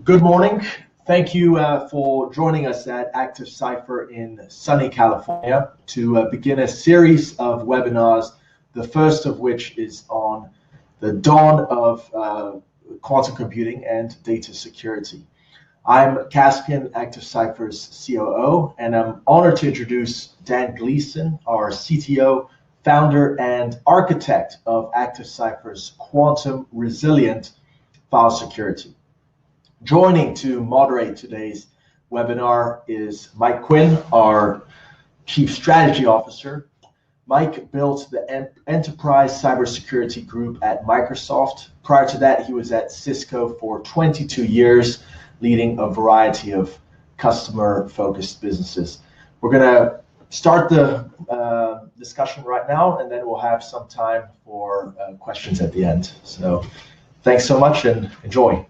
Good morning. Thank you for joining us at Active Cypher in sunny California to begin a series of webinars, the first of which is on the dawn of quantum computing and data security. I'm Caspian, Active Cypher's COO, and I'm honored to introduce Dan Gleason, our CTO, founder, and architect of Active Cypher's quantum resilient file security. Joining to moderate today's webinar is Mike Quinn, our Chief Strategy Officer. Mike built the Enterprise Cybersecurity Group at Microsoft. Prior to that, he was at Cisco for 22 years, leading a variety of customer-focused businesses. We're going to start the discussion right now, and then we'll have some time for questions at the end. So thanks so much and enjoy.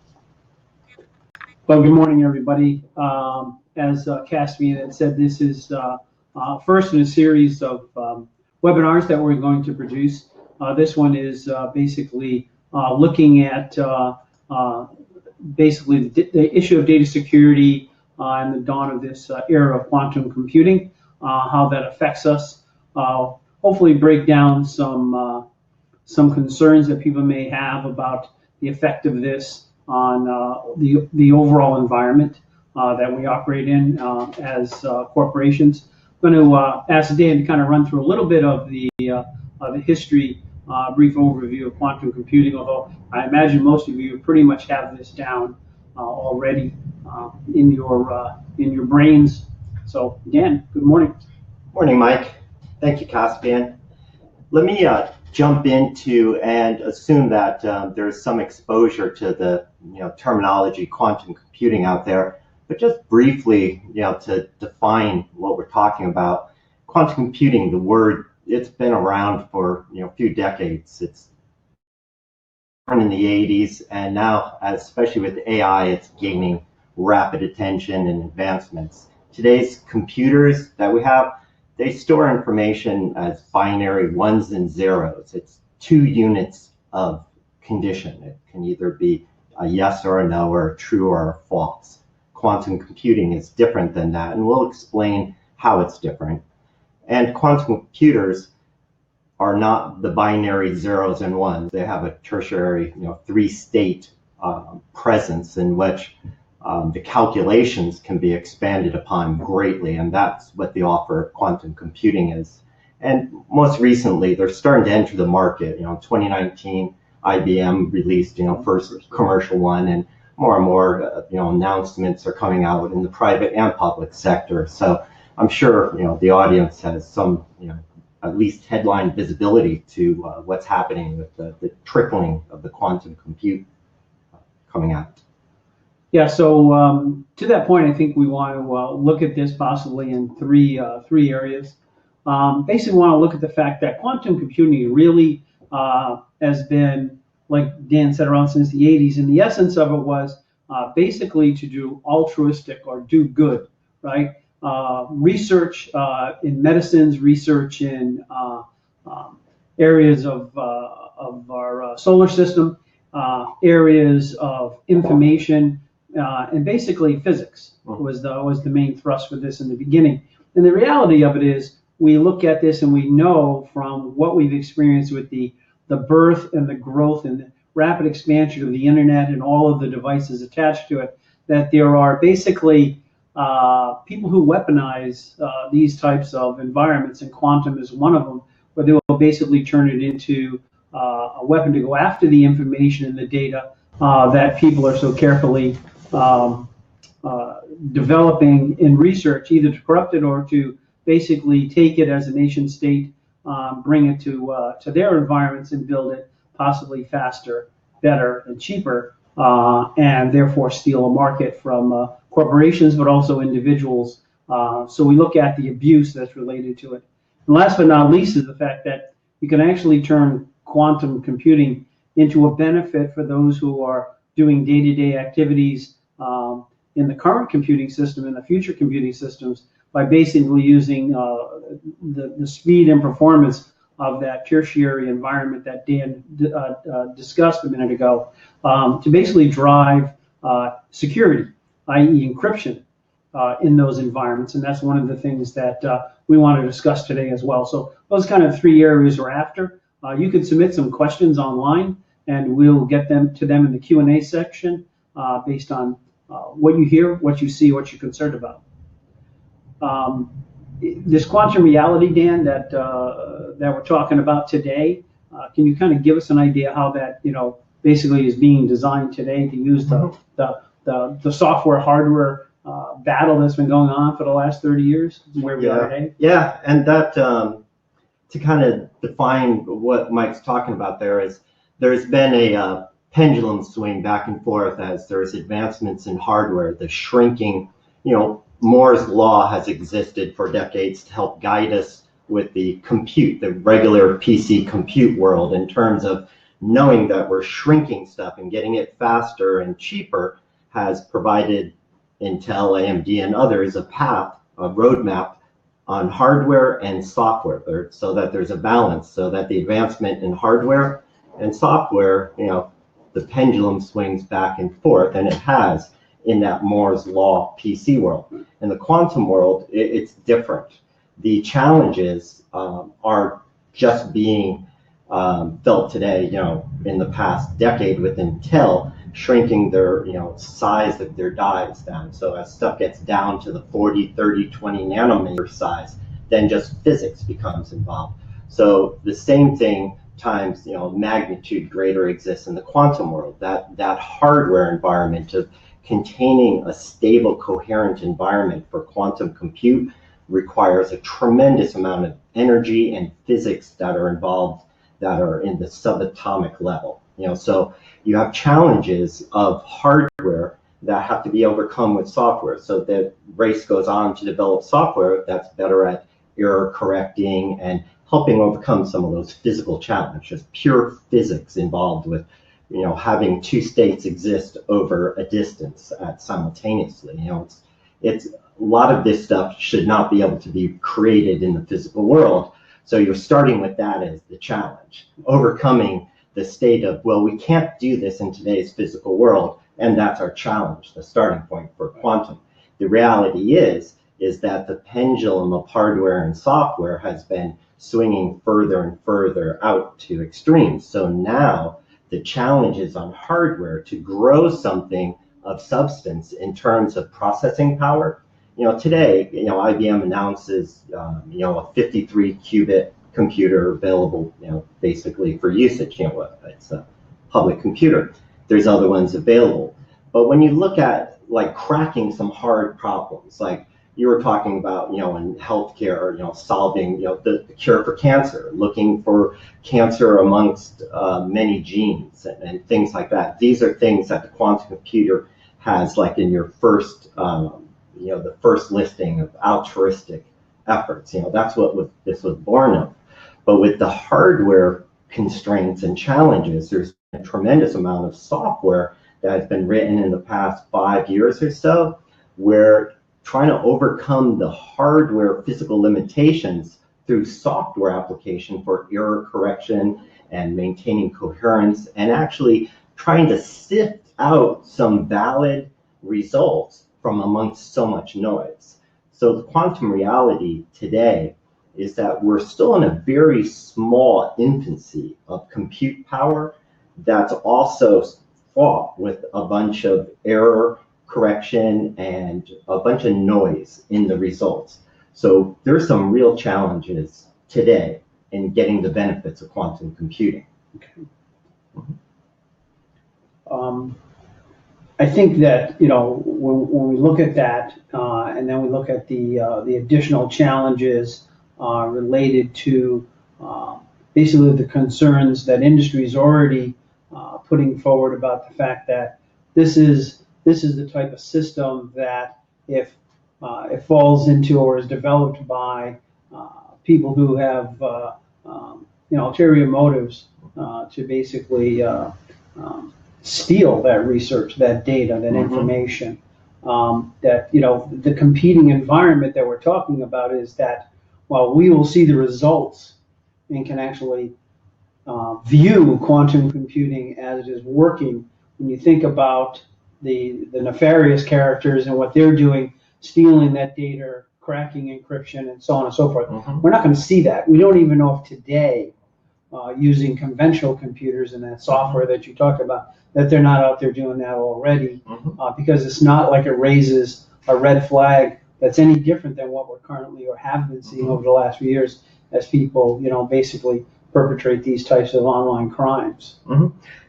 Well, good morning, everybody. As Caspian had said, this is first in a series of webinars that we're going to produce. This one is basically looking at basically the issue of data security and the dawn of this era of quantum computing, how that affects us. Hopefully break down some concerns that people may have about the effect of this on the overall environment that we operate in as corporations. I'm going to ask Dan to kind of run through a little bit of the history, brief overview of quantum computing, although I imagine most of you pretty much have this down already in your brains. So Dan, good morning. Morning, Mike. Thank you, Caspian. Let me jump into and assume that there's some exposure to the terminology quantum computing out there, but just briefly, to define what we're talking about. Quantum computing, the word, it's been around for a few decades. It's in the 80s, and now, especially with AI, it's gaining rapid attention and advancements. Today's computers that we have, they store information as binary ones and zeros. It's 2 units of condition. It can either be a yes or a no, or a true or a false. Quantum computing is different than that, and we'll explain how it's different. And quantum computers are not the binary zeros and ones. They have a tertiary, 3-state presence in which the calculations can be expanded upon greatly, and that's what the offer of quantum computing is. And most recently, they're starting to enter the market. 2019, IBM released, first commercial one, and more, announcements are coming out in the private and public sector. So I'm sure, the audience has some, at least headline visibility to what's happening with the trickling of the quantum compute coming out. Yeah, so to that point, I think we want to look at this possibly in three areas. Basically, we want to look at the fact that quantum computing really has been, like Dan said, around since the 80s, and the essence of it was basically to do altruistic or do good, right? Research in medicines, research in areas of our solar system, areas of information, and basically physics was the main thrust for this in the beginning. And the reality of it is, we look at this and we know from what we've experienced with the birth and the growth and the rapid expansion of the internet and all of the devices attached to it, that there are basically people who weaponize these types of environments, and quantum is one of them, where they will basically turn it into a weapon to go after the information and the data that people are so carefully developing in research, either to corrupt it or to basically take it as a nation state, bring it to their environments and build it possibly faster, better, and cheaper, and therefore steal a market from corporations, but also individuals. So we look at the abuse that's related to it. And last but not least is the fact that you can actually turn quantum computing into a benefit for those who are doing day-to-day activities in the current computing system and the future computing systems by basically using the speed and performance of that tertiary environment that Dan discussed a minute ago to basically drive security, i.e. encryption, in those environments. And that's one of the things that we want to discuss today as well. So those kind of 3 areas we're after. You can submit some questions online, and we'll get them to them in the Q&A section based on what you hear, what you see, what you're concerned about. This quantum reality, Dan, that we're talking about today, can you kind of give us an idea how that, basically is being designed today to use the software hardware battle that's been going on for the last 30 years, where we are today? Yeah, and that to kind of define what Mike's talking about there is there's been a pendulum swing back and forth as there's advancements in hardware. The shrinking, Moore's law has existed for decades to help guide us with the compute, the regular PC compute world, in terms of knowing that we're shrinking stuff and getting it faster and cheaper, has provided Intel, AMD, and others a path, a roadmap on hardware and software, so that there's a balance, so that the advancement in hardware and software, the pendulum swings back and forth, and it has in that Moore's law PC world. In the quantum world, it's different. The challenges are just being felt today, in the past decade with Intel shrinking their, size of their dies down. So as stuff gets down to the 40, 30, 20 nanometer size, then just physics becomes involved. So the same thing times, magnitude greater exists in the quantum world. That hardware environment of containing a stable, coherent environment for quantum compute requires a tremendous amount of energy and physics that are involved, that are in the subatomic level. So you have challenges of hardware that have to be overcome with software. So the race goes on to develop software that's better at error correcting and helping overcome some of those physical challenges, pure physics involved with, having two states exist over a distance simultaneously. It's a lot of this stuff should not be able to be created in the physical world. So you're starting with that as the challenge, overcoming the state of, well, we can't do this in today's physical world, and that's our challenge, the starting point for quantum. The reality is that the pendulum of hardware and software has been swinging further and further out to extremes. So now the challenge is on hardware to grow something of substance in terms of processing power. Today, IBM announces, a 53 qubit computer available, basically for usage. It's a public computer. There's other ones available. But when you look at like cracking some hard problems, like you were talking about, in healthcare, solving, the cure for cancer, looking for cancer amongst many genes and things like that. These are things that the quantum computer has, like in your first, the first listing of altruistic efforts. That's what this was born of. But with the hardware constraints and challenges, there's a tremendous amount of software that has been written in the past 5 years or so, where trying to overcome the hardware physical limitations through software application for error correction and maintaining coherence, and actually trying to sift out some valid results from amongst so much noise. So the quantum reality today is that we're still in a very small infancy of compute power that's also fraught with a bunch of error correction and a bunch of noise in the results. So there's some real challenges today in getting the benefits of quantum computing. Okay. I think that, when we look at that, and then we look at the additional challenges related to basically the concerns that industry is already putting forward about the fact that this is the type of system that if it falls into or is developed by people who have ulterior motives to basically steal that research, that data, that information, that the competing environment that we're talking about is that while we will see the results and can actually view quantum computing as it is working, when you think about the nefarious characters and what they're doing, stealing that data, cracking encryption, and so on and so forth. We're not going to see that. We don't even know if today, using conventional computers and that software that you talked about, that they're not out there doing that already, because it's not like it raises a red flag that's any different than what we're currently or have been seeing over the last few years as people, basically perpetrate these types of online crimes.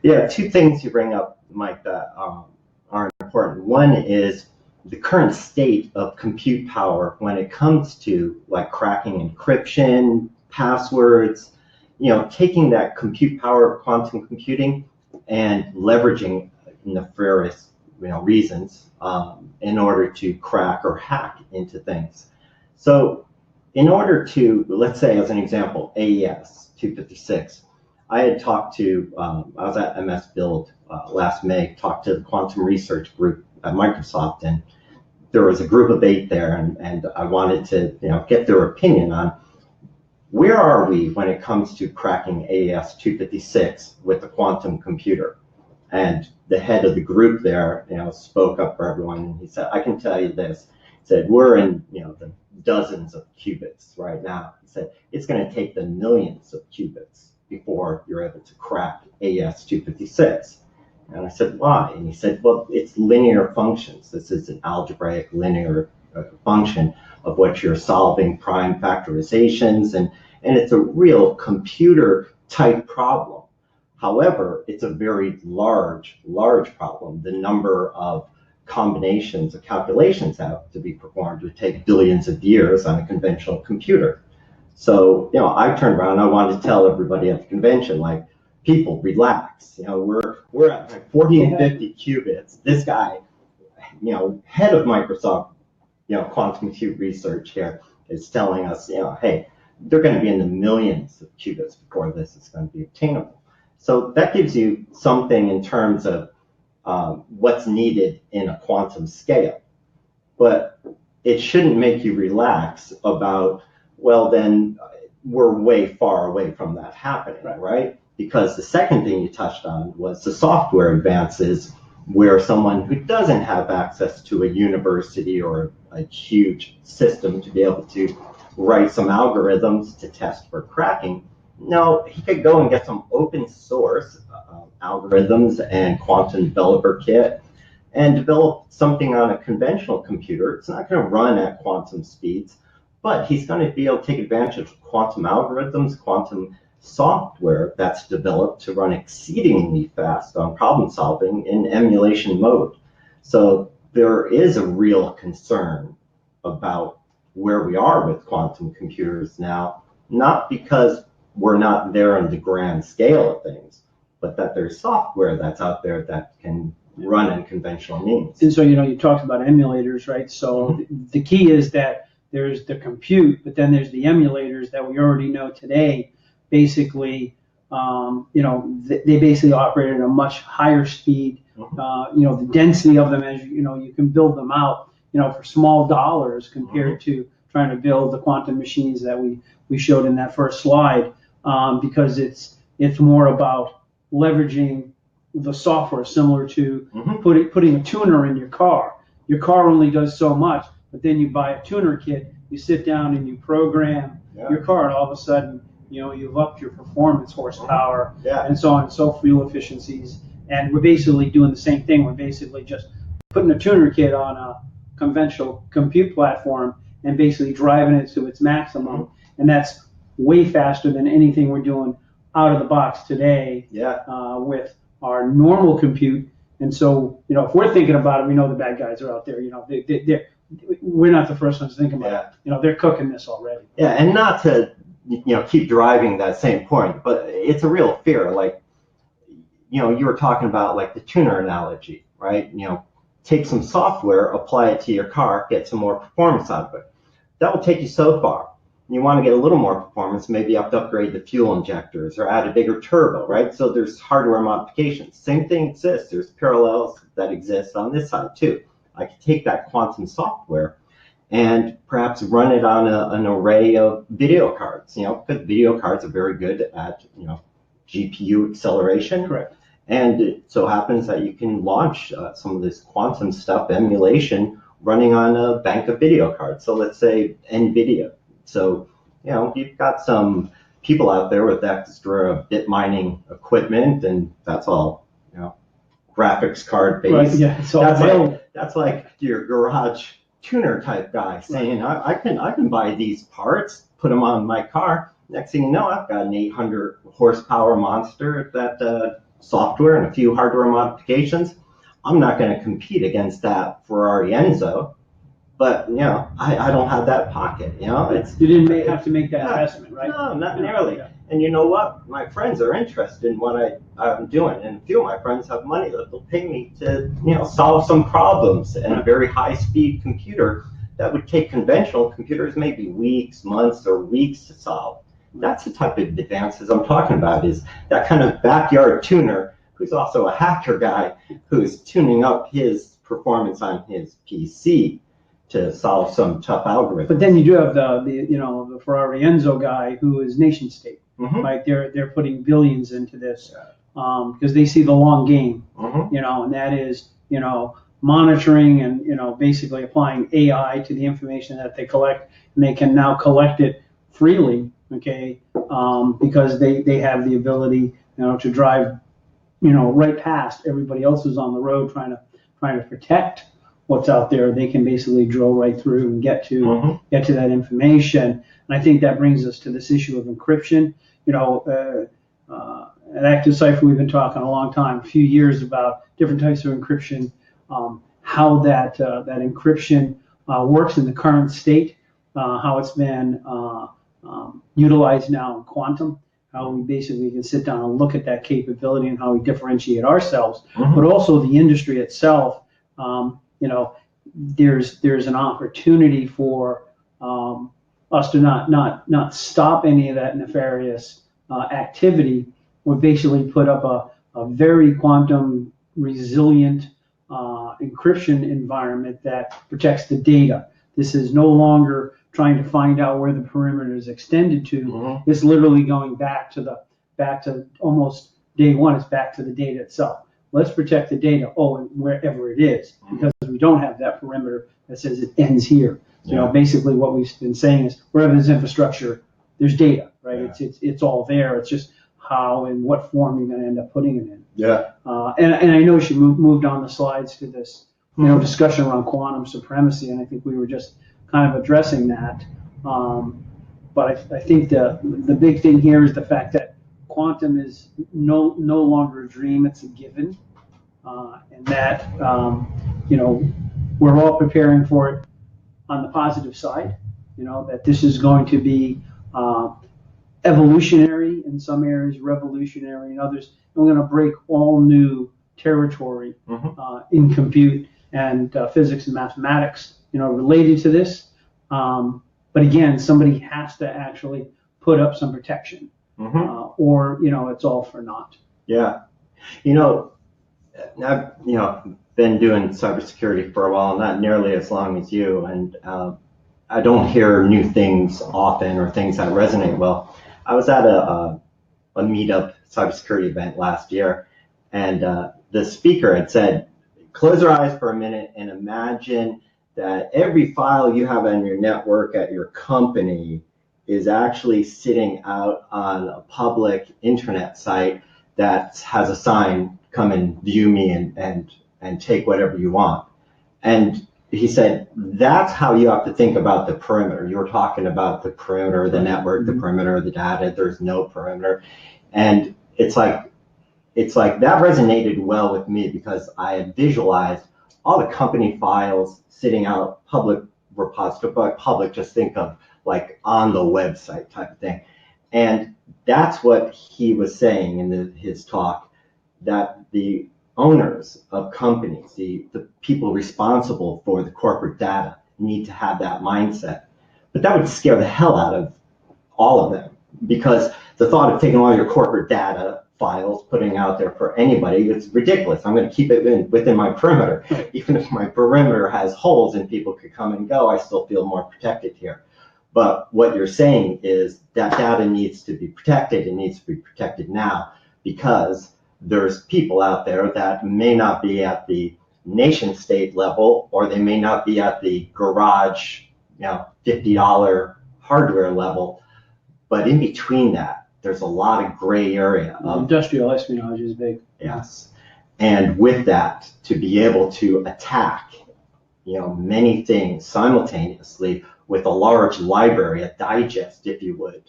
Yeah, two things you bring up, Mike, that are important. One is the current state of compute power when it comes to like cracking encryption, passwords, taking that compute power of quantum computing and leveraging nefarious reasons in order to crack or hack into things. So in order to, let's say as an example, AES 256, I had talked to, I was at MS Build last May, talked to the quantum research group at Microsoft, and there was a group of 8 there, and I wanted to get their opinion on where are we when it comes to cracking AES 256 with a quantum computer. And the head of the group there spoke up for everyone, and he said, I can tell you this. He said, we're in the dozens of qubits right now. He said, it's going to take the millions of qubits before you're able to crack AES 256. And I said, why? And he said, well, it's linear functions. This is an algebraic linear function of what you're solving, prime factorizations, and it's a real computer type problem. However, it's a very large problem. The number of combinations of calculations have to be performed would take billions of years on a conventional computer. So, I turned around, I wanted to tell everybody at the convention, like, people, relax. We're at like 40 and 50 qubits. This guy, head of Microsoft, quantum compute research here is telling us, hey, they're going to be in the millions of qubits before this is going to be obtainable. So that gives you something in terms of what's needed in a quantum scale. But it shouldn't make you relax about, well, then we're way far away from that happening, right? Because the second thing you touched on was the software advances, where someone who doesn't have access to a university or a huge system to be able to write some algorithms to test for cracking, no, he could go and get some open source algorithms and quantum developer kit and develop something on a conventional computer. It's not going to run at quantum speeds, but he's going to be able to take advantage of quantum algorithms, quantum software that's developed to run exceedingly fast on problem solving in emulation mode. So there is a real concern about where we are with quantum computers now, not because we're not there on the grand scale of things, but that there's software that's out there that can run in conventional means. And so, you talked about emulators, right? So the key is that there's the compute, but then there's the emulators that we already know today. Basically, they basically operate at a much higher speed. The density of them, as you can build them out, for small dollars compared to trying to build the quantum machines that we showed in that first slide, because it's more about leveraging the software, similar to putting a tuner in your car. Your car only does so much, but then you buy a tuner kit, you sit down and you program your car, and all of a sudden, you've upped your performance horsepower and so on and so fuel efficiencies. And we're basically doing the same thing. We're basically just putting a tuner kit on a conventional compute platform and basically driving it to its maximum. And that's way faster than anything we're doing out of the box today with our normal compute. And so, if we're thinking about it, we know the bad guys are out there. We're not the first ones to think about it. They're cooking this already. Yeah, and not to keep driving that same point, but it's a real fear. Like, you were talking about like the tuner analogy, right? Take some software, apply it to your car, get some more performance out of it. That will take you so far. You want to get a little more performance, maybe you have to upgrade the fuel injectors or add a bigger turbo, right? So there's hardware modifications. Same thing exists. There's parallels that exist on this side too. I could take that quantum software and perhaps run it on an array of video cards, because video cards are very good at, GPU acceleration. Correct. And it so happens that you can launch some of this quantum stuff, emulation, running on a bank of video cards. So let's say NVIDIA. So, you've got some people out there with extra bit mining equipment, and that's all, graphics card based. Right, yeah, it's all that's like your garage tuner type guy saying, I can buy these parts, put them on my car. Next thing you know, I've got an 800 horsepower monster that software and a few hardware modifications. I'm not going to compete against that Ferrari Enzo, but I don't have that pocket. You didn't have to make that investment, right? No, not nearly. Yeah. And you know what? My friends are interested in what I'm doing, and a few of my friends have money that they'll pay me to solve some problems in a very high-speed computer that would take conventional computers maybe weeks, months, or weeks to solve. That's the type of advances I'm talking about, is that kind of backyard tuner who's also a hacker guy who's tuning up his performance on his PC to solve some tough algorithm. But then you do have the Ferrari Enzo guy who is nation state, right? They're putting billions into this because they see the long game, and that is monitoring and basically applying AI to the information that they collect, and they can now collect it freely, okay, because they have the ability to drive right past everybody else who's on the road trying to protect what's out there. They can basically drill right through and get to that information. And I think that brings us to this issue of encryption. At Active Cypher, we've been talking a long time, a few years, about different types of encryption, how that encryption works in the current state, how it's been utilized now in quantum, how we basically can sit down and look at that capability and how we differentiate ourselves, but also the industry itself. There's an opportunity for us to not stop any of that nefarious activity. We basically put up a very quantum resilient encryption environment that protects the data. This is no longer trying to find out where the perimeter is extended to. It's literally going back to almost day one. It's back to the data itself. Let's protect the data, wherever it is, because we don't have that perimeter that says it ends here. Basically what we've been saying is wherever there's infrastructure, there's data, right? Yeah. It's all there. It's just how and what form you're going to end up putting it in. Yeah. And I know she moved on the slides to this, discussion around quantum supremacy, and I think we were just kind of addressing that. But I think the big thing here is the fact that quantum is no longer a dream; it's a given, and that we're all preparing for it on the positive side. That this is going to be evolutionary in some areas, revolutionary in others. And we're going to break all new territory in compute and physics and mathematics, related to this. But again, somebody has to actually put up some protection. Or it's all for naught. Yeah, I've been doing cybersecurity for a while, not nearly as long as you, and I don't hear new things often or things that resonate well. I was at a meetup cybersecurity event last year, and the speaker had said, "Close your eyes for a minute and imagine that every file you have on your network at your company is actually sitting out on a public internet site that has a sign, come and view me and take whatever you want." And he said, that's how you have to think about the perimeter. You were talking about the perimeter of the network, the perimeter of the data, there's no perimeter. And it's like that resonated well with me because I had visualized all the company files sitting out public repository, but public, just think of like on the website type of thing. And that's what he was saying in his talk, that the owners of companies, the people responsible for the corporate data, need to have that mindset. But that would scare the hell out of all of them, because the thought of taking all your corporate data files, putting out there for anybody, it's ridiculous. I'm going to keep it within my perimeter. Even if my perimeter has holes and people could come and go, I still feel more protected here. But what you're saying is that data needs to be protected. It needs to be protected now, because there's people out there that may not be at the nation state level, or they may not be at the garage, $50 hardware level, but in between that, there's a lot of gray area. Industrial espionage is big. Yes. And with that, to be able to attack, many things simultaneously with a large library, a digest, if you would,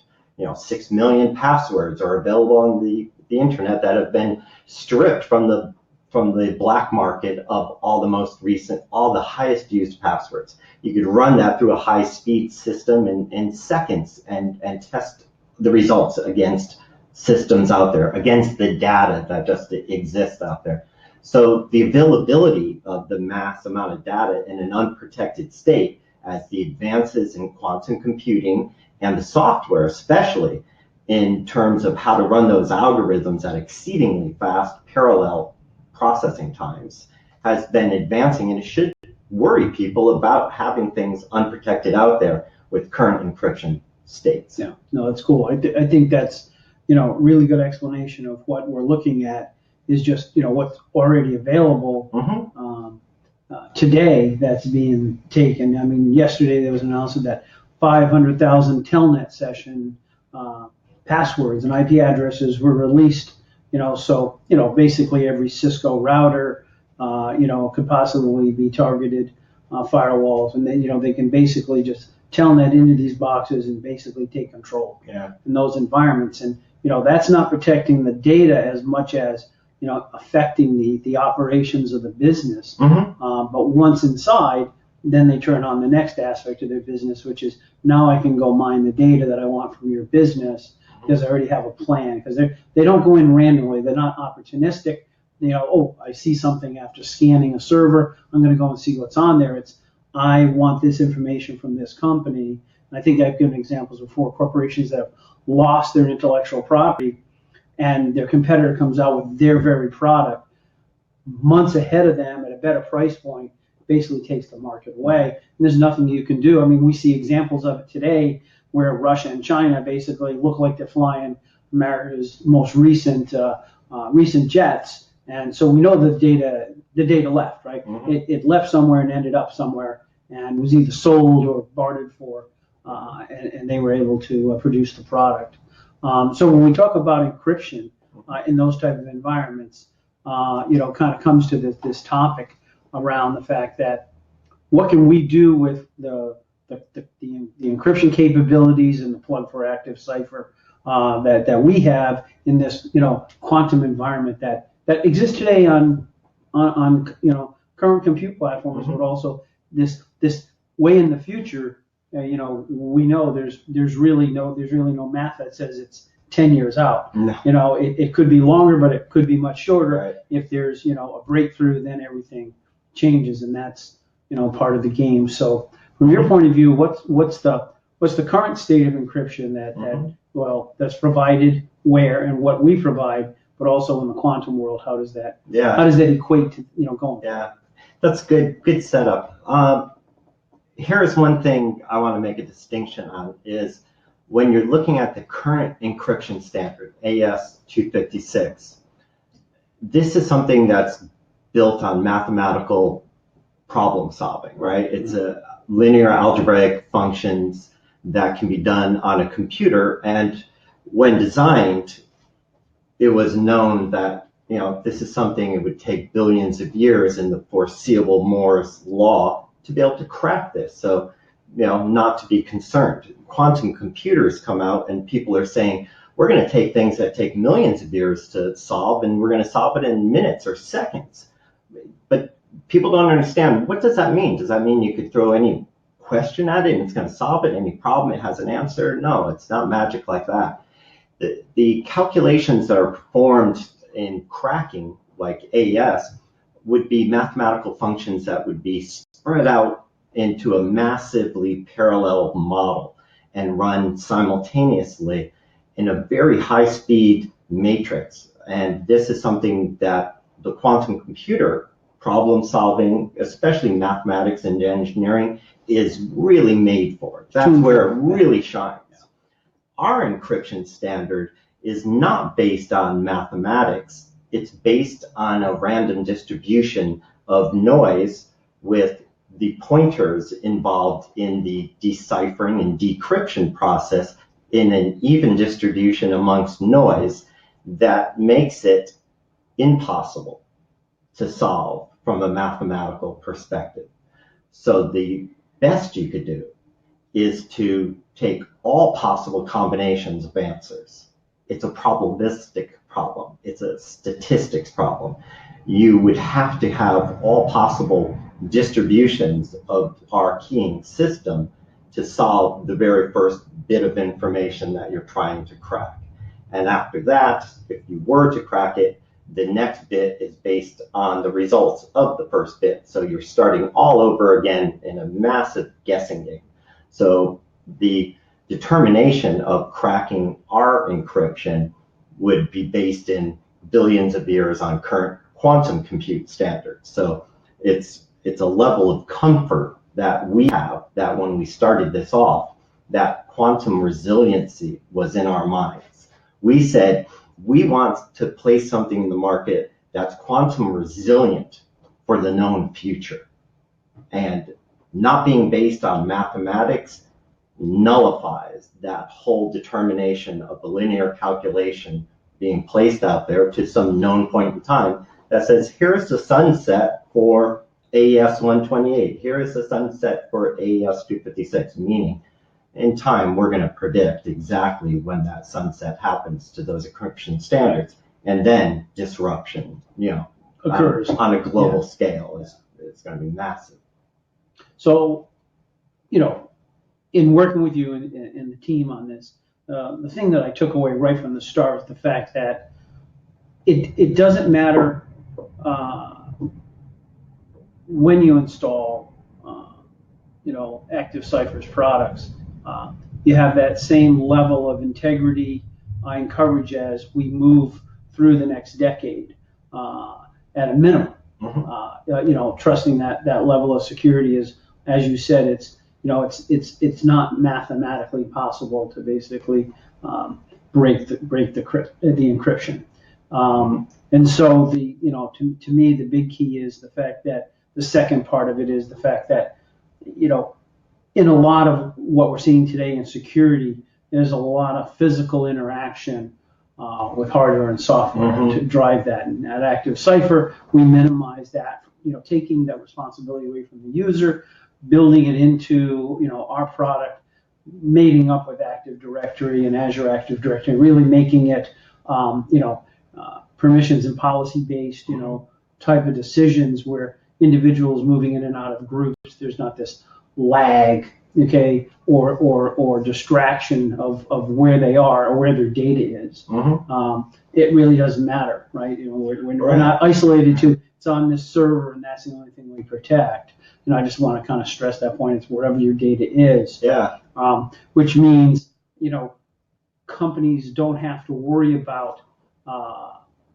6 million passwords are available on the internet that have been stripped from the black market of all the highest used passwords. You could run that through a high-speed system in seconds and test the results against systems out there, against the data that just exists out there. So the availability of the mass amount of data in an unprotected state, as the advances in quantum computing and the software, especially in terms of how to run those algorithms at exceedingly fast parallel processing times, has been advancing, and it should worry people about having things unprotected out there with current encryption states. Yeah, no, that's cool. I think that's, really good explanation of what we're looking at is just, what's already available today that's being taken. I mean, yesterday there was an announcement that 500,000 telnet session passwords and IP addresses were released. So basically every Cisco router, could possibly be targeted firewalls, and then they can basically just telnet into these boxes and basically take control in those environments. And that's not protecting the data as much as affecting the operations of the business. But once inside, then they turn on the next aspect of their business, which is now I can go mine the data that I want from your business because I already have a plan. Because they don't go in randomly. They're not opportunistic. I see something after scanning a server. I'm going to go and see what's on there. It's I want this information from this company. And I think I've given examples before. Corporations that have lost their intellectual property and their competitor comes out with their very product months ahead of them at a better price point, basically takes the market away. And there's nothing you can do. I mean, we see examples of it today where Russia and China basically look like they're flying America's most recent jets. And so we know the data left, right? It left somewhere and ended up somewhere and was either sold or bartered for, and they were able to produce the product. So when we talk about encryption in those type of environments, kind of comes to this topic around the fact that what can we do with the encryption capabilities and the plug for active Cypher that we have in this quantum environment that exists today on current compute platforms, but also this way in the future. We know there's really no math that says it's 10 years out. No. It could be longer, but it could be much shorter. Right. If there's a breakthrough, then everything changes, and that's part of the game. So from your point of view, what's the current state of encryption that's provided where and what we provide, but also in the quantum world, how does that equate to going? Yeah, that's good setup. Here's one thing I want to make a distinction on is when you're looking at the current encryption standard, AS256, this is something that's built on mathematical problem solving, right? It's a linear algebraic functions that can be done on a computer. And when designed, it was known that, this is something it would take billions of years in the foreseeable Moore's law to be able to crack this. So, not to be concerned. Quantum computers come out and people are saying, we're going to take things that take millions of years to solve and we're going to solve it in minutes or seconds. But people don't understand, what does that mean? Does that mean you could throw any question at it and it's going to solve it? Any problem, it has an answer? No, it's not magic like that. The calculations that are performed in cracking, like AES, would be mathematical functions that would be spread out into a massively parallel model and run simultaneously in a very high-speed matrix. And this is something that the quantum computer problem solving, especially mathematics and engineering, is really made for. That's where it really shines. Our encryption standard is not based on mathematics. it's based on a random distribution of noise with the pointers involved in the deciphering and decryption process in an even distribution amongst noise that makes it impossible to solve from a mathematical perspective. So the best you could do is to take all possible combinations of answers. It's a probabilistic problem. It's a statistics problem. You would have to have all possible distributions of our keying system to solve the very first bit of information that you're trying to crack. And after that, if you were to crack it, the next bit is based on the results of the first bit. So you're starting all over again in a massive guessing game. So the determination of cracking our encryption would be based in billions of years on current quantum compute standards. So it's a level of comfort that we have, that when we started this off, that quantum resiliency was in our minds. We said, we want to place something in the market that's quantum resilient for the known future. And not being based on mathematics nullifies that whole determination of the linear calculation being placed out there to some known point in time that says, here's the sunset for AES 128, here is the sunset for AES 256, meaning in time we're going to predict exactly when that sunset happens to those encryption standards, and then disruption, occurs on a global scale is going to be massive. So, in working with you and the team on this, the thing that I took away right from the start was the fact that it doesn't matter when you install, Active Cypher's products. You have that same level of integrity and coverage as we move through the next decade at a minimum. Trusting that level of security is, as you said, it's not mathematically possible to basically break the encryption. And so to me, the big key is the fact that the second part of it is the fact that, in a lot of what we're seeing today in security, there's a lot of physical interaction with hardware and software to drive that. And at Active Cypher, we minimize that, taking that responsibility away from the user, building it into, our product, mating up with Active Directory and Azure Active Directory, really making it, permissions and policy based, type of decisions where individuals moving in and out of groups, there's not this lag, okay, or distraction of where they are or where their data is. It really doesn't matter, right? We're not isolated to it's on this server and that's the only thing we protect. And I just want to kind of stress that point. It's wherever your data is. Yeah. Which means, companies don't have to worry about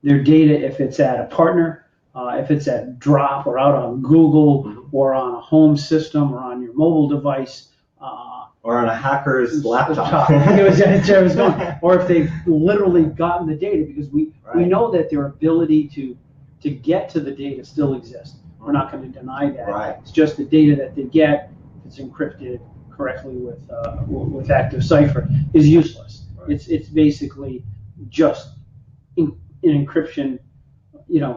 their data if it's at a partner, if it's at Drop or out on Google or on a home system or on your mobile device. Or on a hacker's laptop. Or if they've literally gotten the data, because we know that their ability to get to the data still exists. We're not going to deny that. Right. It's just the data that they get, if it's encrypted correctly with Active Cypher, is useless. Right. It's basically just an encryption,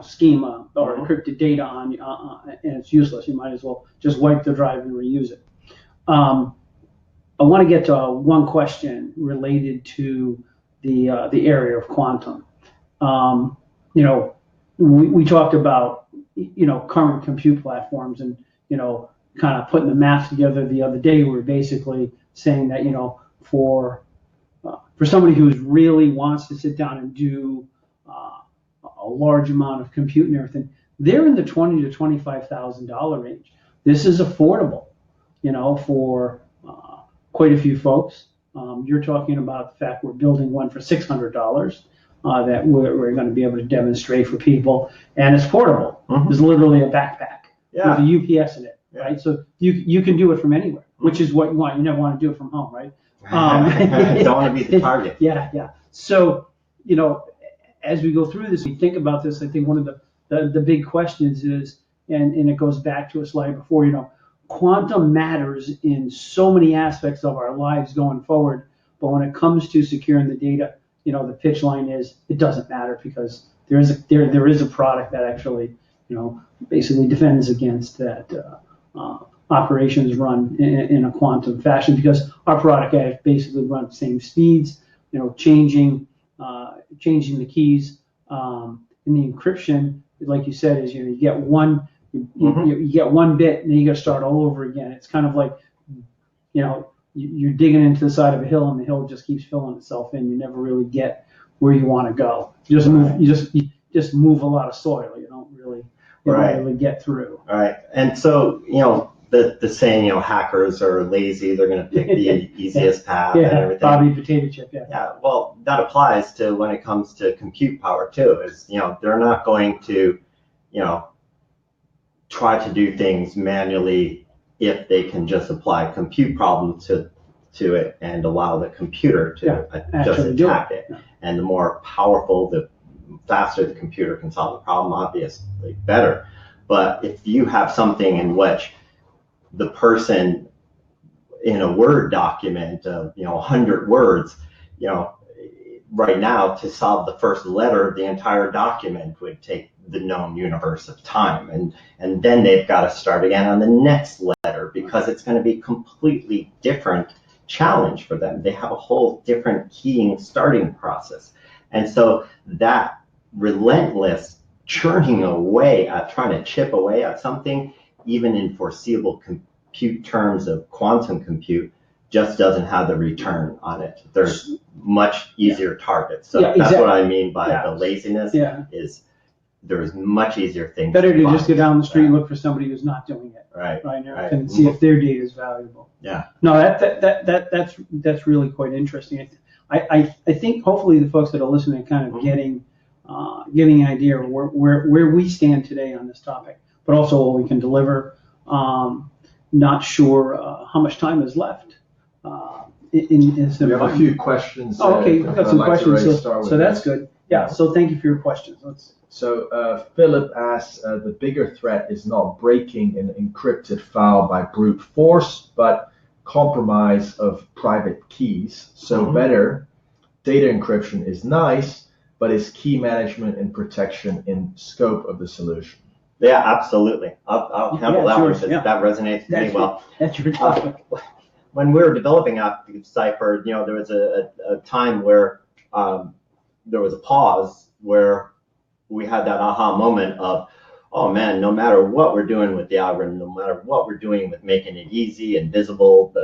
schema or encrypted data on, and it's useless. You might as well just wipe the drive and reuse it. I want to get to one question related to the area of quantum. We talked about current compute platforms and kind of putting the math together the other day. We were basically saying that for somebody who really wants to sit down and do a large amount of compute and everything, they're in the $20,000 to $25,000 range. This is affordable, for quite a few folks. You're talking about the fact we're building one for $600 that we're going to be able to demonstrate for people, and it's portable. It's literally a backpack with a UPS in it, right? So you can do it from anywhere, which is what you want. You never want to do it from home, right? Don't want to be the target. Yeah. So, as we go through this, we think about this. I think one of the big questions is, and it goes back to a slide before, quantum matters in so many aspects of our lives going forward. But when it comes to securing the data, the pitch line is it doesn't matter, because there is a product that actually, basically defends against that operations run in a quantum fashion, because our product basically runs the same speeds, changing the keys. In the encryption, like you said, is you get one. You get one bit, and then you got to start all over again. It's kind of like, you're digging into the side of a hill, and the hill just keeps filling itself in. You never really get where you want to go. You just move a lot of soil. You don't really get through. Right. And so, the saying, hackers are lazy, they're going to pick the easiest path and everything. Bobby potato chip. Yeah. Well, that applies to when it comes to compute power too. Is they're not going to, try to do things manually if they can just apply compute problems to it and allow the computer to just attack it. And the more powerful, the faster the computer can solve the problem, obviously better. But if you have something in which the person in a Word document of 100 words, right now to solve the first letter of the entire document would take the known universe of time, and then they've got to start again on the next letter, because it's going to be completely different challenge for them. They have a whole different keying starting process, and so that relentless churning away at trying to chip away at something, even in foreseeable compute terms of quantum compute, just doesn't have the return on it. There's much easier targets. So that's what I mean by the laziness is there's much easier things. Better to just go down the street and look for somebody who's not doing it. Right. And see if their data is valuable. Yeah. No, that's really quite interesting. I think hopefully the folks that are listening are kind of getting an idea of where we stand today on this topic, but also what we can deliver. Not sure how much time is left. We have a few questions. Okay, we've got some questions, so that's good. Yeah, so thank you for your questions. So Philip asks, the bigger threat is not breaking an encrypted file by brute force, but compromise of private keys. So better data encryption is nice, but is key management and protection in scope of the solution? Yeah, absolutely. I'll handle that one because that resonates pretty well. That's your topic. When we were developing Cypher, there was a time where there was a pause where we had that aha moment of, oh man, no matter what we're doing with the algorithm, no matter what we're doing with making it easy and visible,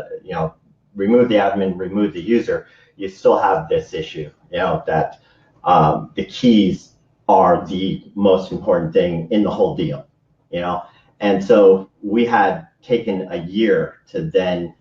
remove the admin, remove the user, you still have this issue, that the keys are the most important thing in the whole deal, And so we had taken a year to then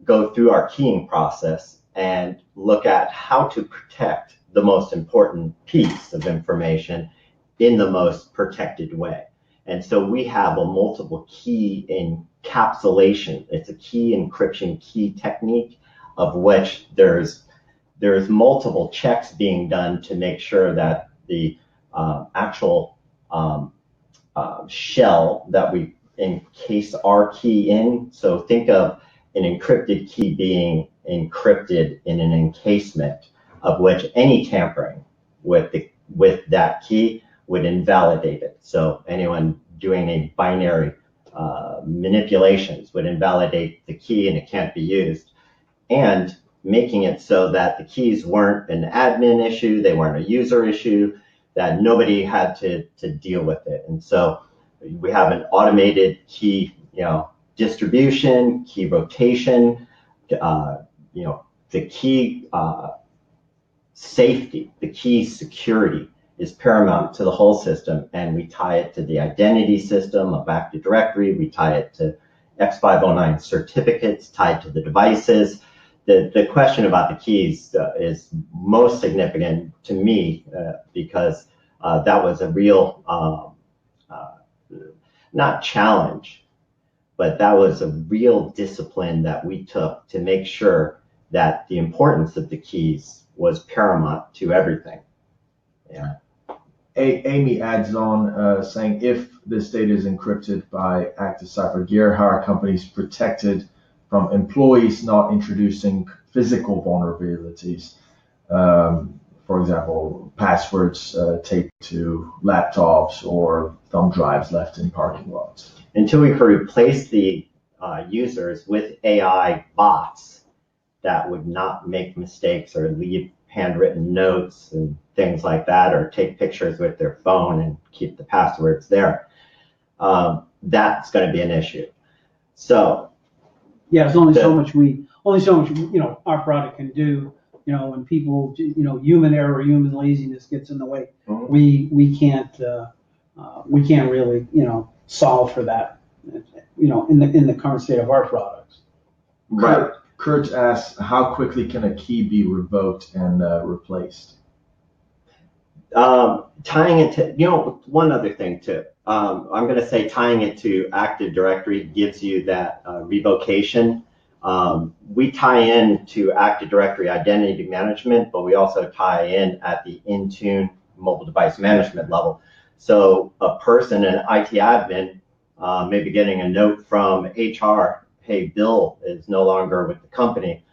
go through our keying process and look at how to protect the most important piece of information in the most protected way. And so we have a multiple key encapsulation. It's a key encryption key technique of which there's multiple checks being done to make sure that the actual shell that we encase our key in. So think of an encrypted key being encrypted in an encasement of which any tampering with that key would invalidate it. So anyone doing a binary manipulations would invalidate the key and it can't be used. And making it so that the keys weren't an admin issue, they weren't a user issue, that nobody had to deal with it. And so we have an automated key, distribution, key rotation, the key safety, the key security is paramount to the whole system. And we tie it to the identity system of Active Directory. We tie it to X509 certificates tied to the devices. The question about the keys is most significant to me because that was a real, not challenge, but that was a real discipline that we took to make sure that the importance of the keys was paramount to everything. Yeah. Amy adds on saying, if this data is encrypted by active Cypher gear, how are companies protected from employees not introducing physical vulnerabilities? For example, passwords taped to laptops or thumb drives left in parking lots. Until we could replace the users with AI bots that would not make mistakes or leave handwritten notes and things like that, or take pictures with their phone and keep the passwords there, that's going to be an issue. So yeah, there's only so much our product can do. When people, human error, human laziness gets in the way, we can't really, solve for that, in the current state of our products. Right. Kurt asks, how quickly can a key be revoked and replaced? Tying it to, one other thing too, I'm going to say tying it to Active Directory gives you that revocation. We tie in to Active Directory identity management, but we also tie in at the Intune mobile device management level. So a person, an IT admin, may be getting a note from HR, hey, Bill is no longer with the company.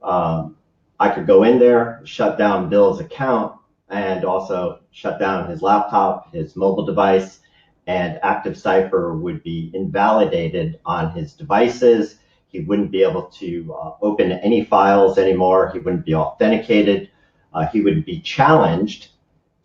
I could go in there, shut down Bill's account, and also shut down his laptop, his mobile device, and Active Cypher would be invalidated on his devices. He wouldn't be able to open any files anymore. He wouldn't be authenticated. He would be challenged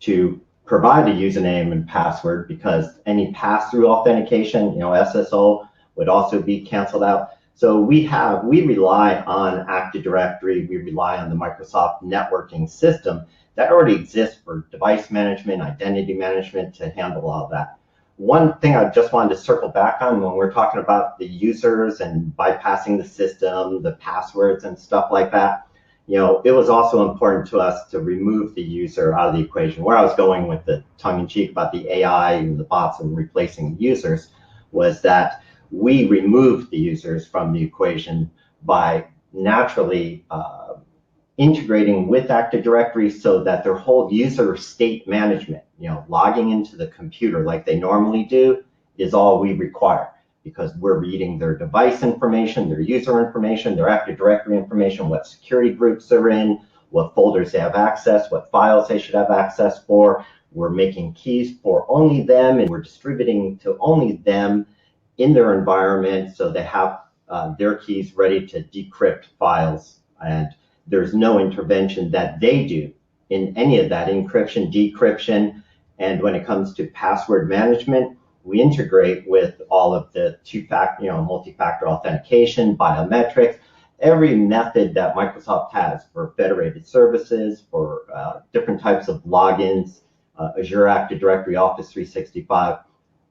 to provide a username and password, because any pass-through authentication, SSO, would also be canceled out. So we rely on Active Directory. We rely on the Microsoft networking system that already exists for device management, identity management, to handle all of that. One thing I just wanted to circle back on when we're talking about the users and bypassing the system, the passwords and stuff like that, it was also important to us to remove the user out of the equation. Where I was going with the tongue-in-cheek about the AI and the bots and replacing the users was that we removed the users from the equation by naturally integrating with Active Directory so that their whole user state management, logging into the computer like they normally do, is all we require, because we're reading their device information, their user information, their Active Directory information, what security groups they're in, what folders they have access, what files they should have access for. We're making keys for only them, and we're distributing to only them in their environment, so they have their keys ready to decrypt files. And there's no intervention that they do in any of that encryption, decryption. And when it comes to password management, we integrate with all of the two-factor, multi-factor authentication, biometrics, every method that Microsoft has for federated services, for different types of logins, Azure Active Directory, Office 365.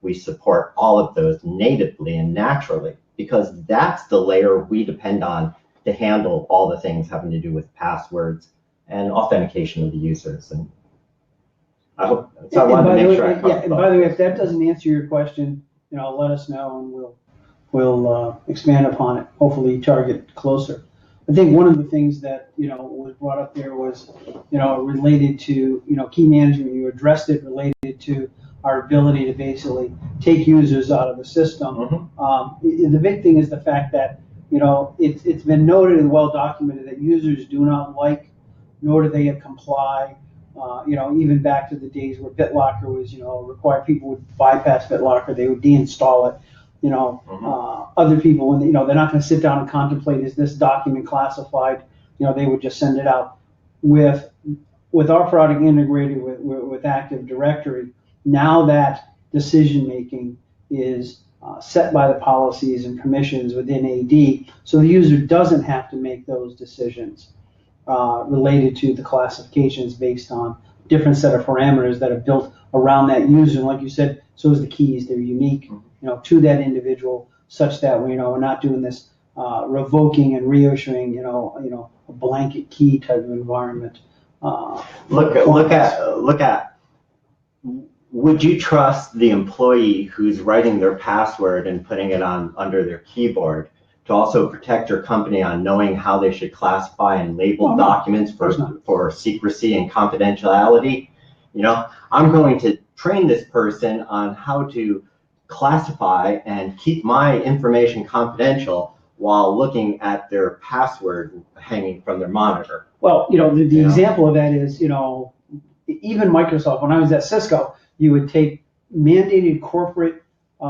We support all of those natively and naturally, because that's the layer we depend on to handle all the things having to do with passwords and authentication of the users. And I hope, so I wanted to make sure I covered. And by the way, if that doesn't answer your question, let us know and we'll expand upon it, hopefully target closer. I think one of the things that, was brought up there was, related to, key management. You addressed it related to our ability to basically take users out of the system. The big thing is the fact that, it's been noted and well documented that users do not like, nor do they comply. Even back to the days where BitLocker was, required, people would bypass BitLocker, they would deinstall it. Other people, when they're not going to sit down and contemplate, is this document classified? They would just send it out. With our product integrated with Active Directory, now that decision making is set by the policies and permissions within AD, so the user doesn't have to make those decisions related to the classifications based on different set of parameters that are built around that user. And like you said, so is the keys. They're unique, to that individual, such that we're not doing this revoking and reissuing, a blanket key type of environment. Look at. Would you trust the employee who's writing their password and putting it under their keyboard to also protect your company on knowing how they should classify and label documents for secrecy and confidentiality? You know, I'm going to train this person on how to classify and keep my information confidential while looking at their password hanging from their monitor. Well, the example of that is, even Microsoft, when I was at Cisco, you would take mandated corporate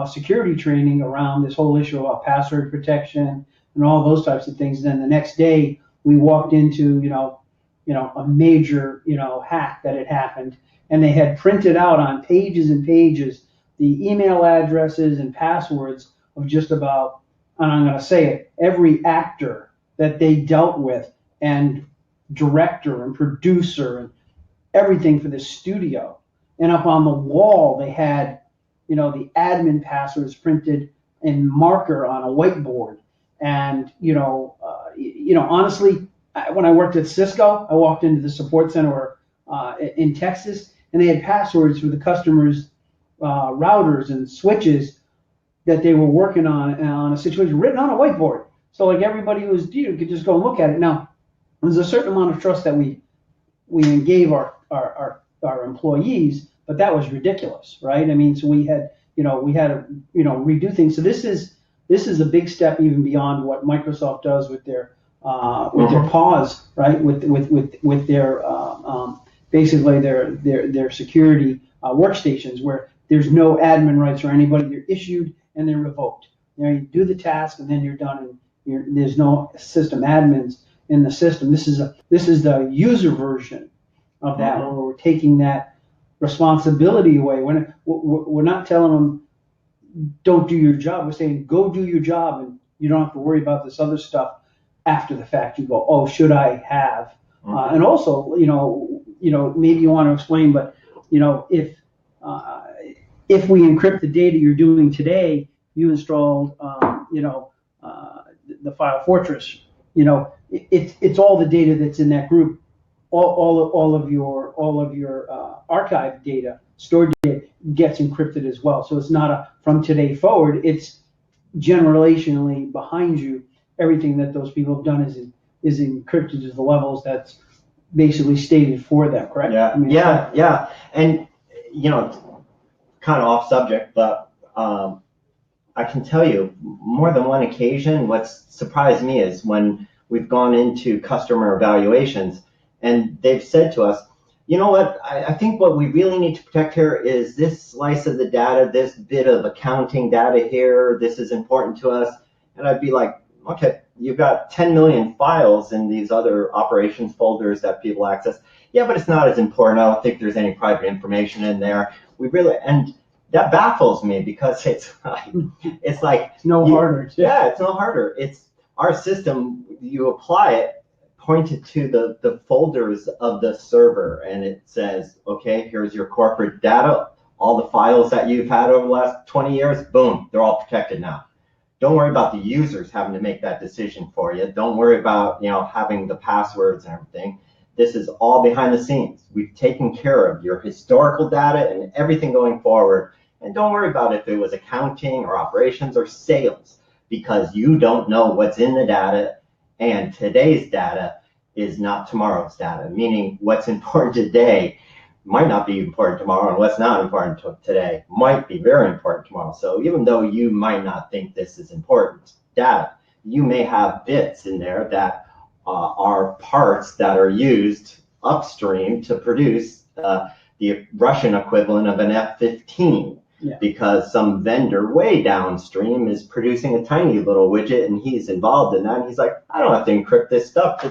security training around this whole issue about password protection and all those types of things. And then the next day we walked into, a major, hack that had happened, and they had printed out on pages and pages the email addresses and passwords of just about, and I'm going to say it, every actor that they dealt with, and director and producer and everything for this studio. And up on the wall, they had, the admin passwords printed in marker on a whiteboard. And, honestly, when I worked at Cisco, I walked into the support center in Texas, and they had passwords for the customers' routers and switches that they were working on a situation written on a whiteboard. So like everybody who was due could just go and look at it. Now, there's a certain amount of trust that we gave our employees, but that was ridiculous, right? I mean, so we had to redo things. So this is a big step even beyond what Microsoft does with their their pause, right? With their basically their security workstations, where there's no admin rights or anybody. They're issued and they're revoked. You do the task and then you're done, and there's no system admins in the system. This is the user version of that, where we're taking that responsibility away. We're not telling them don't do your job. We're saying go do your job, and you don't have to worry about this other stuff after the fact. You go, oh, should I have? And also, maybe you want to explain, but if we encrypt the data you're doing today, you installed, the file fortress. It's all the data that's in that group. All of your archive data, stored data, gets encrypted as well. So it's not from today forward. It's generationally behind you. Everything that those people have done is encrypted to the levels that's basically stated for them. Correct? Yeah. Yeah. And kind of off subject, but I can tell you more than one occasion. What's surprised me is when we've gone into customer evaluations, and they've said to us, you know what, I think what we really need to protect here is this slice of the data, this bit of accounting data here, this is important to us. And I'd be like, okay, you've got 10 million files in these other operations folders that people access. Yeah, but it's not as important. I don't think there's any private information in there. And that baffles me, because it's like no harder. Yeah, it's no harder. It's our system. You apply it, pointed to the folders of the server, and it says, okay, here's your corporate data, all the files that you've had over the last 20 years, boom, they're all protected now. Don't worry about the users having to make that decision for you. Don't worry about having the passwords and everything. This is all behind the scenes. We've taken care of your historical data and everything going forward. And don't worry about if it was accounting or operations or sales, because you don't know what's in the data, and today's data is not tomorrow's data, meaning what's important today might not be important tomorrow, and what's not important today might be very important tomorrow. So even though you might not think this is important data, you may have bits in there that are parts that are used upstream to produce the Russian equivalent of an F-15. Yeah. Because some vendor way downstream is producing a tiny little widget, and he's involved in that. And he's like, I don't have to encrypt this stuff.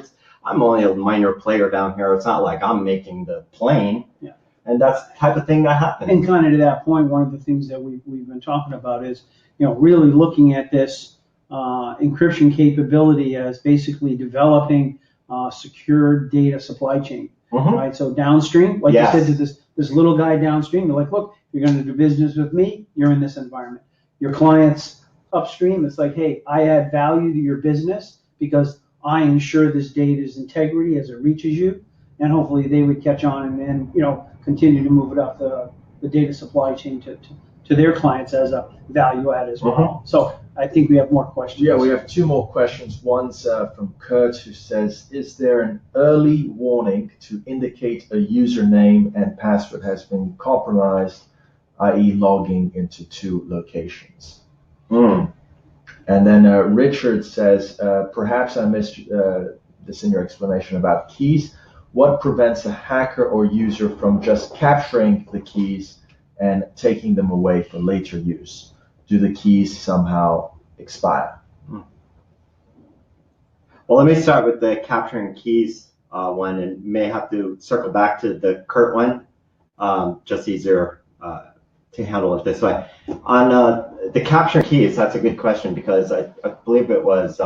I'm only a minor player down here. It's not like I'm making the plane. Yeah. And that's the type of thing that happens. And kind of to that point, one of the things that we've been talking about is, really looking at this encryption capability as basically developing secure data supply chain. Mm-hmm. Right? So downstream, like you said to this little guy downstream, they're like, look, you're going to do business with me, you're in this environment. Your clients upstream, it's like, hey, I add value to your business because I ensure this data's integrity as it reaches you, and hopefully they would catch on and then, continue to move it up the data supply chain to their clients as a value add as well. So I think we have more questions. Yeah, we have two more questions. One's from Kurt, who says, is there an early warning to indicate a username and password has been compromised, i.e. logging into two locations? And then Richard says, perhaps I missed this in your explanation about keys. What prevents a hacker or user from just capturing the keys and taking them away for later use? Do the keys somehow expire? Well, let me start with the capturing keys one, and may have to circle back to the Kurt one, just easier to handle it this way. On the capturing keys, that's a good question, because I believe it was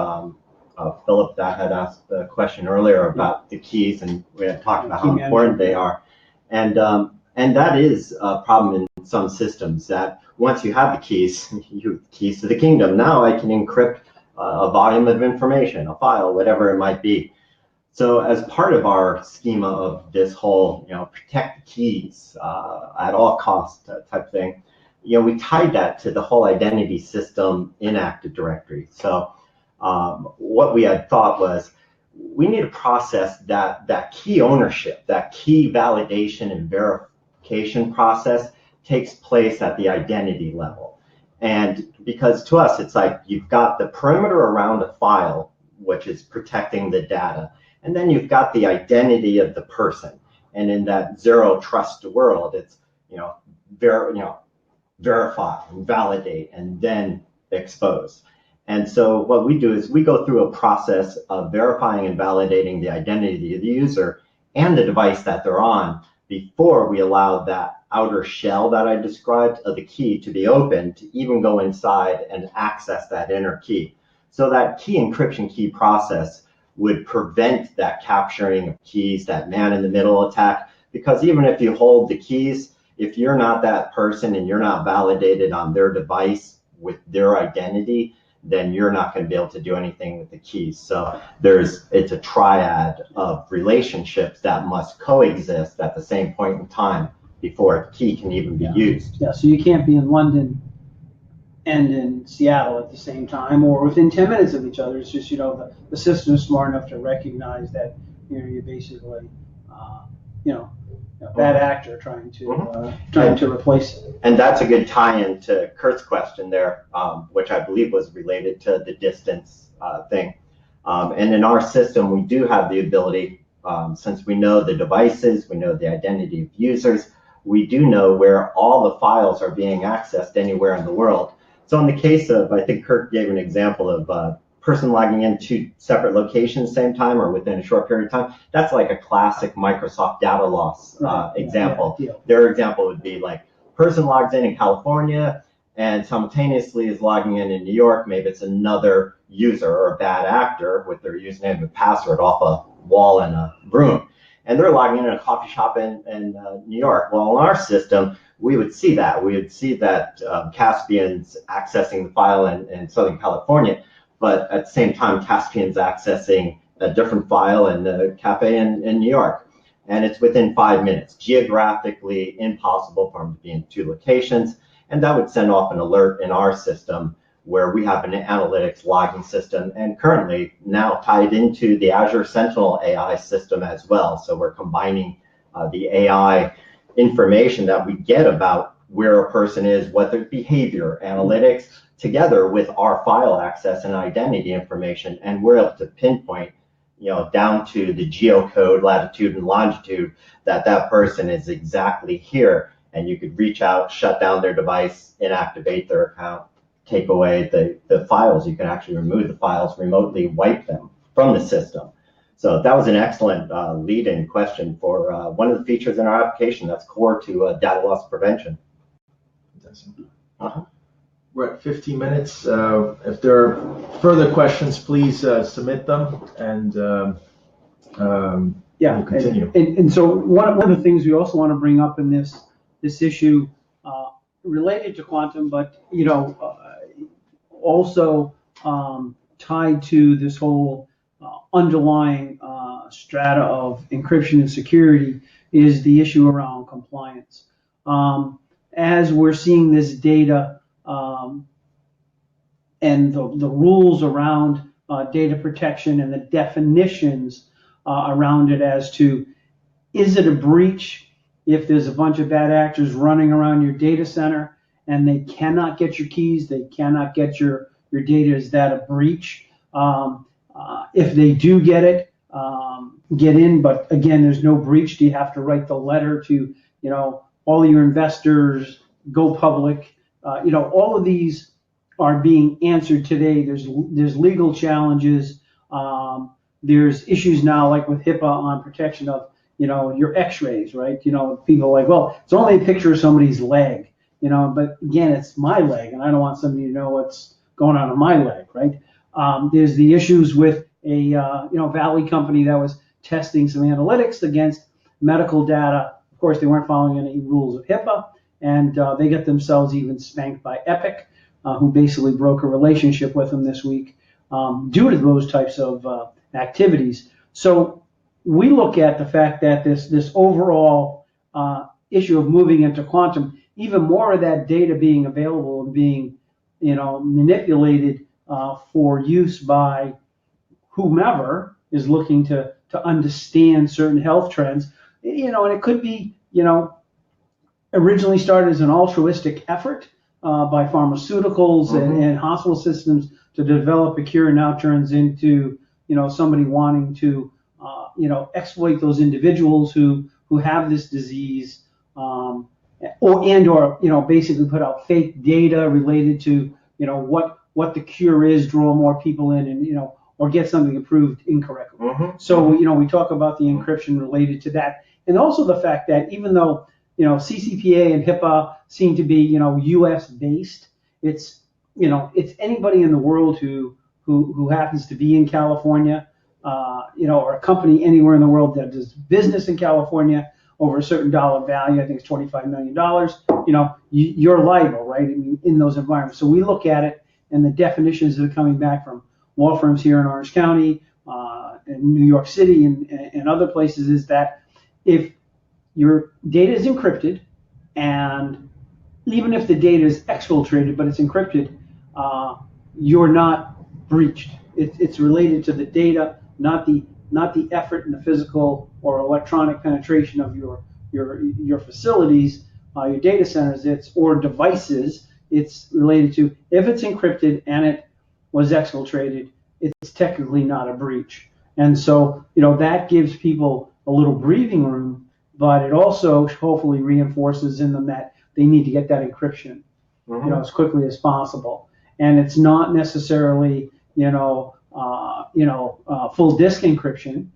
Philip that had asked the question earlier about the keys, and we had talked about how important they are. And that is a problem in some systems, that once you have the keys, keys to the kingdom, now I can encrypt a volume of information, a file, whatever it might be. So as part of our schema of this whole, protect the keys at all costs type thing, we tied that to the whole identity system in Active Directory. So what we had thought was, we need a process that key ownership, that key validation and verification process takes place at the identity level. And because to us, it's like you've got the perimeter around a file, which is protecting the data, and then you've got the identity of the person. And in that zero trust world, it's verify and validate and then expose. And so what we do is we go through a process of verifying and validating the identity of the user and the device that they're on before we allow that outer shell that I described of the key to be open to even go inside and access that inner key. So that key encryption key process would prevent that capturing of keys, that man-in-the-middle attack, because even if you hold the keys, if you're not that person and you're not validated on their device with their identity, then you're not going to be able to do anything with the keys. So it's a triad of relationships that must coexist at the same point in time before a key can even be used. Yeah, so you can't be in London and in Seattle at the same time or within 10 minutes of each other. It's just, the system is smart enough to recognize that, you're basically, a bad actor trying to replace it. And that's a good tie-in to Kurt's question there, which I believe was related to the distance thing. And in our system, we do have the ability, since we know the devices, we know the identity of users, we do know where all the files are being accessed anywhere in the world. So in the case of, I think Kurt gave an example of a person logging in two separate locations at the same time or within a short period of time, that's like a classic Microsoft data loss example. Yeah. Their example would be like, person logs in California and simultaneously is logging in New York. Maybe it's another user or a bad actor with their username and password off a wall in a room. And they're logging in a coffee shop in New York. Well, in our system, we would see that. We would see that Caspian's accessing the file in Southern California, but at the same time, Caspian's accessing a different file in the cafe in New York. And it's within 5 minutes, geographically impossible for them to be in two locations. And that would send off an alert in our system where we have an analytics logging system and currently now tied into the Azure Sentinel AI system as well. So we're combining the AI information that we get about where a person is, what their behavior, analytics, together with our file access and identity information. And we're able to pinpoint, down to the geocode, latitude and longitude, that person is exactly here. And you could reach out, shut down their device, inactivate their account, take away the files. You can actually remove the files, remotely wipe them from the system. So that was an excellent lead-in question for one of the features in our application that's core to data loss prevention. We're at 15 minutes. If there are further questions, please submit them and we'll continue. And so one of the things we also want to bring up in this issue related to quantum, but also tied to this whole underlying strata of encryption and security is the issue around compliance. as we're seeing this data and the rules around data protection and the definitions around it as to, is it a breach if there's a bunch of bad actors running around your data center and they cannot get your keys, they cannot get your data, is that a breach? If they do get it, get in, but again, there's no breach. Do you have to write the letter to, all your investors, go public? All of these are being answered today. There's legal challenges. There's issues now, like with HIPAA, on protection of, your x-rays, right? People are like, well, it's only a picture of somebody's leg, but again, it's my leg, and I don't want somebody to know what's going on in my leg, right? There's the issues with a, Valley company that was testing some analytics against medical data. Of course, they weren't following any rules of HIPAA, and they got themselves even spanked by Epic, who basically broke a relationship with them this week due to those types of activities. So we look at the fact that this overall issue of moving into quantum, even more of that data being available and being manipulated for use by whomever is looking to understand certain health trends, and it could be, originally started as an altruistic effort by pharmaceuticals and hospital systems to develop a cure, and now turns into, somebody wanting to, exploit those individuals who have this disease, or basically put out fake data related to, what the cure is, draw more people in, and, or get something approved incorrectly. So, we talk about the encryption related to that. And also the fact that even though, CCPA and HIPAA seem to be, US based, it's anybody in the world who happens to be in California, or a company anywhere in the world that does business in California over a certain dollar value, I think it's $25 million, you're liable, right? I mean, in those environments. So we look at it, and the definitions that are coming back from law firms here in Orange County, in New York City, and other places, is that if your data is encrypted, and even if the data is exfiltrated but it's encrypted, you're not breached. It's related to the data, not the effort and the physical or electronic penetration of your facilities, your data centers, or devices. It's related to, if it's encrypted and it was exfiltrated, it's technically not a breach. And so, that gives people a little breathing room, but it also hopefully reinforces in them that they need to get that encryption, as quickly as possible. And it's not necessarily, full disk encryption,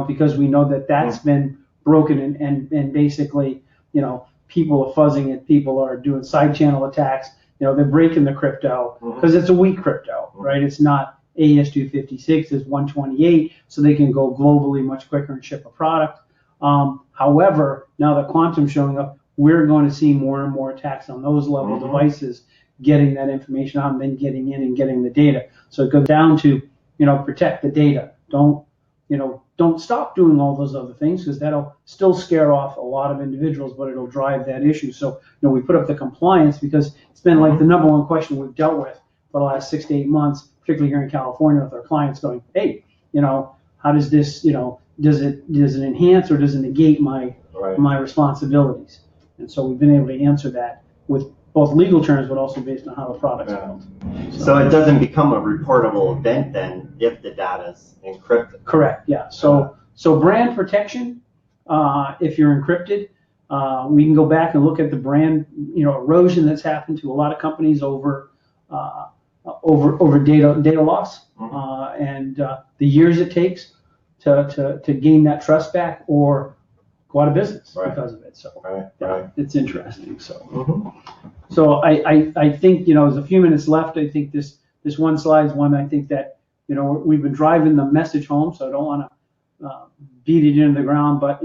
because we know that that's been broken, and basically, people are fuzzing it. People are doing side channel attacks. They're breaking the crypto because it's a weak crypto, right? It's not AES-256, it's 128, so they can go globally much quicker and ship a product. However, now that quantum's showing up, we're going to see more and more attacks on those level devices, getting that information out and then getting in and getting the data. So it goes down to, protect the data. Don't stop doing all those other things, because that'll still scare off a lot of individuals, but it'll drive that issue. So, we put up the compliance, because it's been like the number one question we've dealt with for the last 6 to 8 months, particularly here in California, with our clients going, hey, how does this, does it enhance or does it negate my responsibilities? And so we've been able to answer that with both legal terms, but also based on how the product's built. So it doesn't become a reportable event then if the data's encrypted. Correct. Yeah. So brand protection, if you're encrypted, we can go back and look at the brand, erosion that's happened to a lot of companies over data loss, and the years it takes to gain that trust back or go out of business because of it. So it's interesting. So so I think, there's a few minutes left. I think this one slide is one I think that, we've been driving the message home, so I don't want to beat it into the ground, but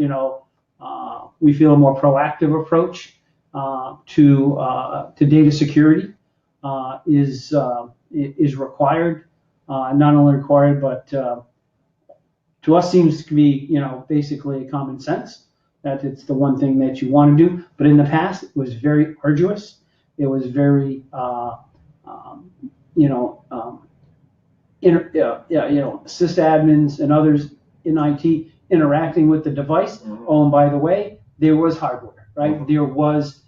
we feel a more proactive approach to data security is required. Not only required, but to us seems to be, basically common sense. that it's the one thing that you want to do. But in the past, it was very arduous. It was very, sysadmins and others in IT interacting with the device. Mm-hmm. Oh, and by the way, there was hardware, right? Mm-hmm. There was,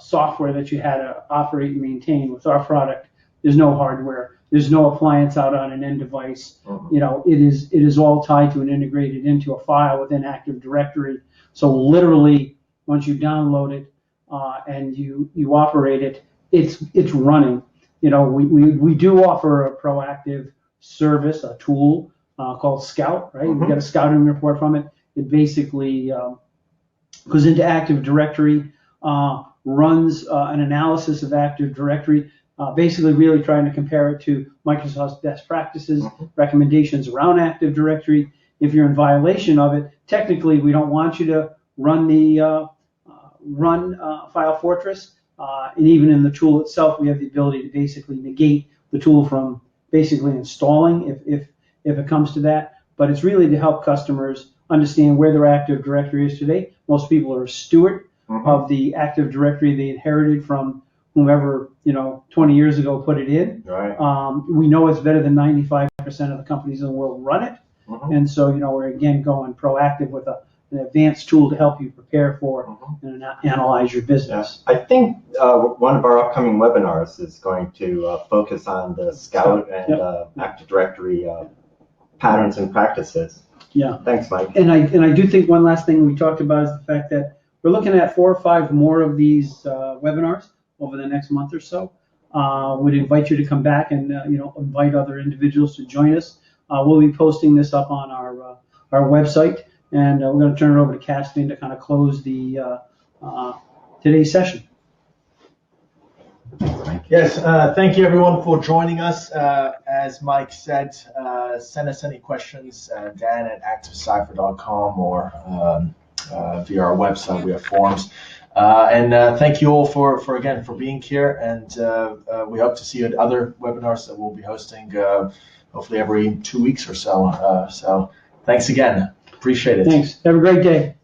software that you had to operate and maintain. With our product, there's no hardware. There's no appliance out on an end device. Mm-hmm. It is all tied to and integrated into a file within Active Directory. So literally, once you download it and you operate it, it's running. We do offer a proactive service, a tool called Scout, right? Mm-hmm. We got a scouting report from it. It basically goes into Active Directory, runs an analysis of Active Directory, basically really trying to compare it to Microsoft's best practices, mm-hmm. recommendations around Active Directory. If you're in violation of it, technically we don't want you to run the File Fortress. And even in the tool itself, we have the ability to basically negate the tool from basically installing if it comes to that. But it's really to help customers understand where their Active Directory is today. Most people are a steward mm-hmm. of the Active Directory they inherited from whomever 20 years ago put it in. Right. We know it's better than 95% of the companies in the world run it. Mm-hmm. And so we're again going proactive with an advanced tool to help you prepare for mm-hmm. and analyze your business. Yeah. I think one of our upcoming webinars is going to focus on the Scout and Active Directory patterns and practices. Yeah. Thanks, Mike. And I do think one last thing we talked about is the fact that we're looking at 4 or 5 more of these webinars over the next month or so. Would invite you to come back and invite other individuals to join us. We'll be posting this up on our website, and we're going to turn it over to Caspian to kind of close the today's session. Yes, thank you everyone for joining us. As Mike said, send us any questions, Dan at activecypher.com or via our website. We have forums. And thank you all for being here. And we hope to see you at other webinars that we'll be hosting hopefully every 2 weeks or so. So thanks again. Appreciate it. Thanks. Have a great day.